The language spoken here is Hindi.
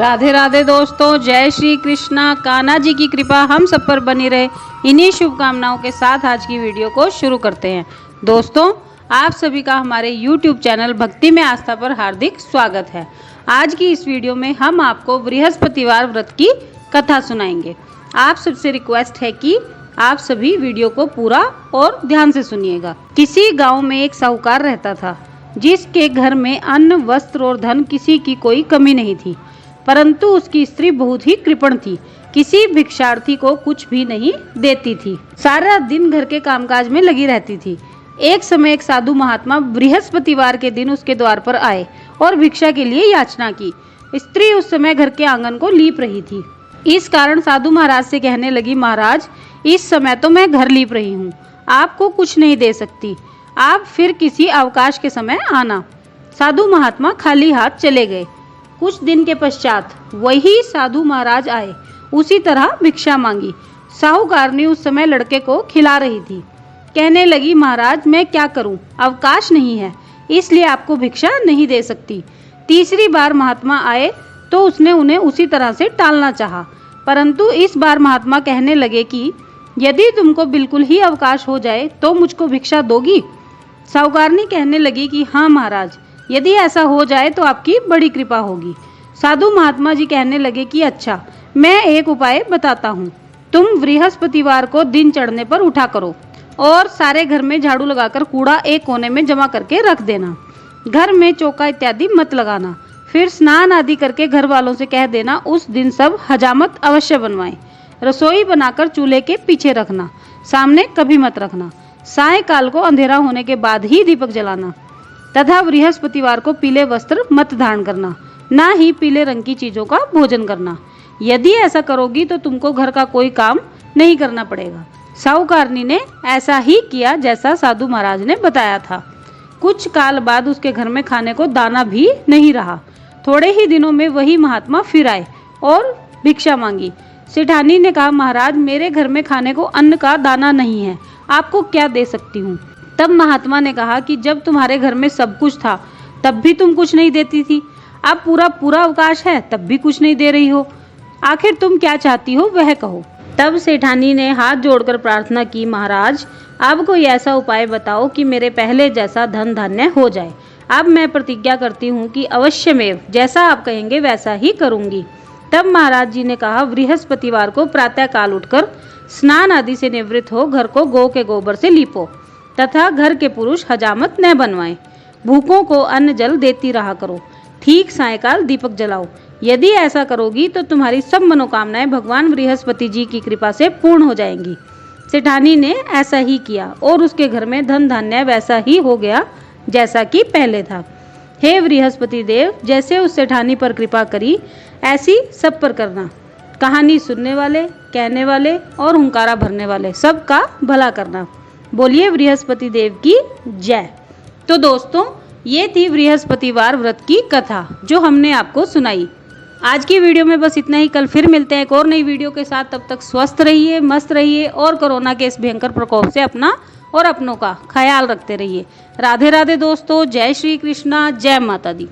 राधे राधे दोस्तों, जय श्री कृष्णा। कान्हा जी की कृपा हम सब पर बनी रहे, इन्हीं शुभकामनाओं के साथ आज की वीडियो को शुरू करते हैं। दोस्तों, आप सभी का हमारे YouTube चैनल भक्ति में आस्था पर हार्दिक स्वागत है। आज की इस वीडियो में हम आपको बृहस्पतिवार व्रत की कथा सुनाएंगे। आप सबसे रिक्वेस्ट है कि आप सभी वीडियो को पूरा और ध्यान से सुनिएगा। किसी गांव में एक साहूकार रहता था, जिसके घर में अन्न, वस्त्र और धन किसी की कोई कमी नहीं थी, परंतु उसकी स्त्री बहुत ही कृपण थी, किसी भिक्षार्थी को कुछ भी नहीं देती थी, सारा दिन घर के कामकाज में लगी रहती थी। एक समय एक साधु महात्मा बृहस्पतिवार के दिन उसके द्वार पर आए और भिक्षा के लिए याचना की। स्त्री उस समय घर के आंगन को लीप रही थी। इस कारण साधु महाराज से कहने लगी, महाराज, इस समय तो मैं घर लीप रही हूँ, आपको कुछ नहीं दे सकती, आप फिर किसी अवकाश के समय आना। साधु महात्मा खाली हाथ चले गए। कुछ दिन के पश्चात वही साधु महाराज आए, उसी तरह भिक्षा मांगी। साहूकारनी उस समय लड़के को खिला रही थी। कहने लगी, महाराज, मैं क्या करूं, अवकाश नहीं है, इसलिए आपको भिक्षा नहीं दे सकती। तीसरी बार महात्मा आए तो उसने उन्हें उसी तरह से टालना चाहा, परंतु इस बार महात्मा कहने लगे कि यदि तुमको बिल्कुल ही अवकाश हो जाए तो मुझको भिक्षा दोगी। साहूकारनी कहने लगी कि हाँ महाराज, यदि ऐसा हो जाए तो आपकी बड़ी कृपा होगी। साधु महात्मा जी कहने लगे कि अच्छा, मैं एक उपाय बताता हूँ, तुम बृहस्पतिवार को दिन चढ़ने पर उठा करो और सारे घर में झाड़ू लगाकर कूड़ा एक कोने में जमा करके रख देना। घर में चौका इत्यादि मत लगाना। फिर स्नान आदि करके घर वालों से कह देना उस दिन सब हजामत अवश्य बनवाएं। रसोई बनाकर चूल्हे के पीछे रखना, सामने कभी मत रखना। सायंकाल को अंधेरा होने के बाद ही दीपक जलाना तथा बृहस्पतिवार को पीले वस्त्र मत धारण करना, ना ही पीले रंग की चीजों का भोजन करना। यदि ऐसा करोगी तो तुमको घर का कोई काम नहीं करना पड़ेगा। साहूकारनी ने ऐसा ही किया जैसा साधु महाराज ने बताया था। कुछ काल बाद उसके घर में खाने को दाना भी नहीं रहा। थोड़े ही दिनों में वही महात्मा फिर आए और भिक्षा मांगी। सेठानी ने कहा, महाराज, मेरे घर में खाने को अन्न का दाना नहीं है, आपको क्या दे सकती हूँ। तब महात्मा ने कहा कि जब तुम्हारे घर में सब कुछ था तब भी तुम कुछ नहीं देती थी, अब पूरा अवकाश है तब भी कुछ नहीं दे रही हो, आखिर तुम क्या चाहती हो वह कहो। तब सेठानी ने हाथ जोड़कर प्रार्थना की, महाराज, अब कोई ऐसा उपाय बताओ कि मेरे पहले जैसा धन धान्य हो जाए। अब मैं प्रतिज्ञा करती हूँ कि अवश्यमेव जैसा आप कहेंगे वैसा ही करूँगी। तब महाराज जी ने कहा, बृहस्पतिवार को प्रातः काल उठकर स्नान आदि से निवृत्त हो घर को गौ के गोबर से लीपो तथा घर के पुरुष हजामत न बनवाएं। भूखों को अन्न जल देती रहा करो। ठीक सायंकाल दीपक जलाओ। यदि ऐसा करोगी तो तुम्हारी सब मनोकामनाएं भगवान बृहस्पति जी की कृपा से पूर्ण हो जाएंगी। सेठानी ने ऐसा ही किया और उसके घर में धन धान्य वैसा ही हो गया जैसा कि पहले था। हे बृहस्पति देव, जैसे उस सेठानी पर कृपा करी ऐसी सब पर करना। कहानी सुनने वाले, कहने वाले और हुंकारा भरने वाले सबका भला करना। बोलिए बृहस्पति देव की जय। तो दोस्तों, ये थी बृहस्पतिवार व्रत की कथा जो हमने आपको सुनाई। आज की वीडियो में बस इतना ही। कल फिर मिलते हैं एक और नई वीडियो के साथ। तब तक स्वस्थ रहिए, मस्त रहिए और कोरोना के इस भयंकर प्रकोप से अपना और अपनों का ख्याल रखते रहिए। राधे राधे दोस्तों, जय श्री कृष्णा, जय माता दी।